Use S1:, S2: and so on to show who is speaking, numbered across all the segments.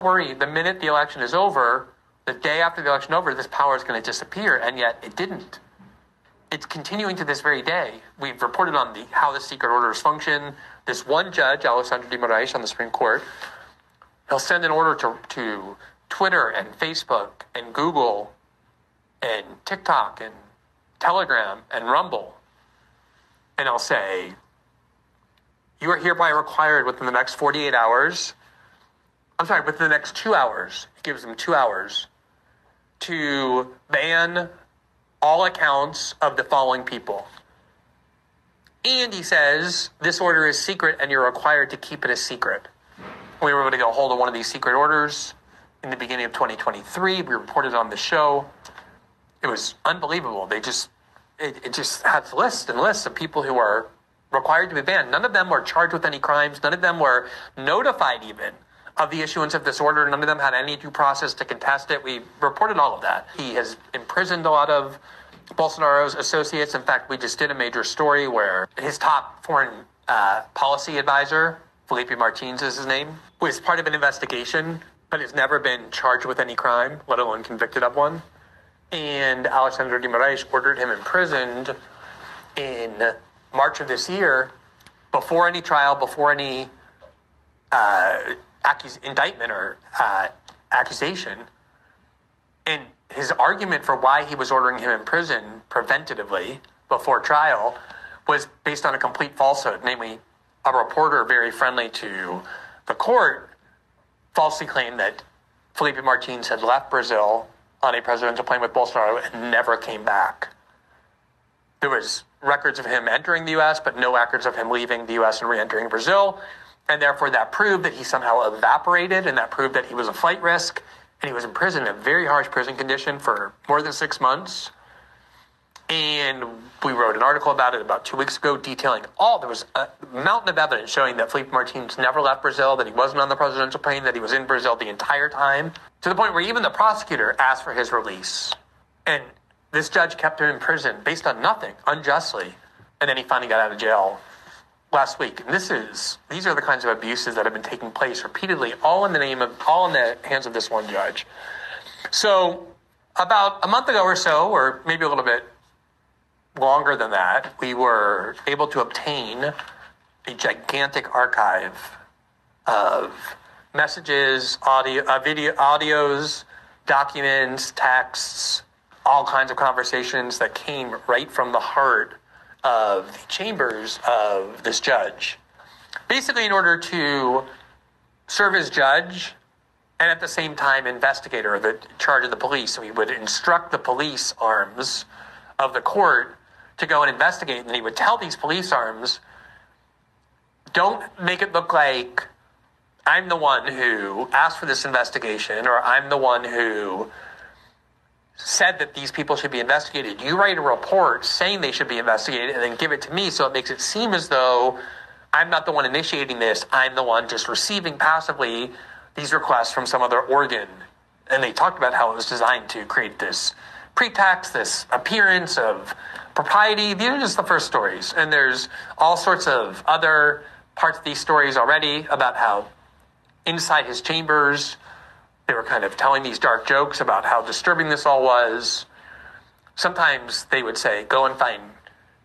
S1: worry, the minute the election is over, the day after the election is over, this power is going to disappear, and yet it didn't. It's continuing to this very day. We've reported on how the secret orders function. This one judge, Alexandre de Moraes on the Supreme Court, he'll send an order to Twitter and Facebook and Google and TikTok and Telegram and Rumble, and I'll say, you are hereby required within the next 48 hours, within the next 2 hours, it gives them 2 hours, to ban all accounts of the following people. And he says, this order is secret and you're required to keep it a secret. We were able to get a hold of one of these secret orders in the beginning of 2023. We reported on the show. It was unbelievable. It just had lists and lists of people who are required to be banned. None of them were charged with any crimes. None of them were notified even of the issuance of this order. None of them had any due process to contest it. We reported all of that. He has imprisoned a lot of Bolsonaro's associates. In fact, we just did a major story where his top foreign policy advisor, Felipe Martins is his name, was part of an investigation, but has never been charged with any crime, let alone convicted of one. And Alexandre de Moraes ordered him imprisoned in March of this year, before any trial, before any indictment or accusation. And his argument for why he was ordering him in prison preventatively before trial was based on a complete falsehood. Namely, a reporter very friendly to the court falsely claimed that Felipe Martins had left Brazil on a presidential plane with Bolsonaro and never came back. There was records of him entering the U.S., but no records of him leaving the U.S. and re-entering Brazil. And therefore, that proved that he somehow evaporated, and that proved that he was a flight risk. And he was in prison, in a very harsh prison condition for more than 6 months. And we wrote an article about it about 2 weeks ago detailing there was a mountain of evidence showing that Felipe Martins never left Brazil, that he wasn't on the presidential plane, that he was in Brazil the entire time, to the point where even the prosecutor asked for his release. And this judge kept him in prison based on nothing, unjustly. And then he finally got out of jail last week. And these are the kinds of abuses that have been taking place repeatedly, all in the hands of this one judge. So about a month ago or so, or maybe a little bit longer than that, we were able to obtain a gigantic archive of messages, audios, documents, texts, all kinds of conversations that came right from the heart of the chambers of this judge. Basically, in order to serve as judge and at the same time investigator, the charge of the police, so he would instruct the police arms of the court to go and investigate, and he would tell these police arms, don't make it look like I'm the one who asked for this investigation, or I'm the one who said that these people should be investigated. You write a report saying they should be investigated and then give it to me, so it makes it seem as though I'm not the one initiating this. I'm the one just receiving passively these requests from some other organ. And they talked about how it was designed to create this pretext, this appearance of propriety. These are just the first stories. And there's all sorts of other parts of these stories already about how inside his chambers, they were kind of telling these dark jokes about how disturbing this all was. Sometimes they would say, go and find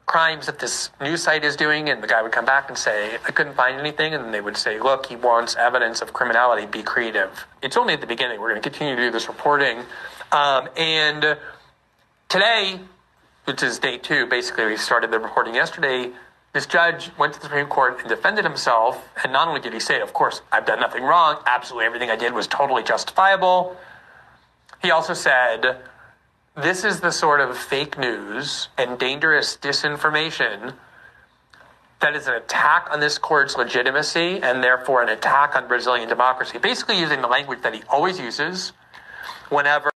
S1: crimes that this news site is doing, and the guy would come back and say, I couldn't find anything, and then they would say, look, he wants evidence of criminality, be creative. It's only at the beginning. We're going to continue to do this reporting. And today, which is day 2, basically we started the reporting yesterday, this judge went to the Supreme Court and defended himself, and not only did he say, of course, I've done nothing wrong, absolutely everything I did was totally justifiable, he also said, this is the sort of fake news and dangerous disinformation that is an attack on this court's legitimacy and therefore an attack on Brazilian democracy, basically using the language that he always uses whenever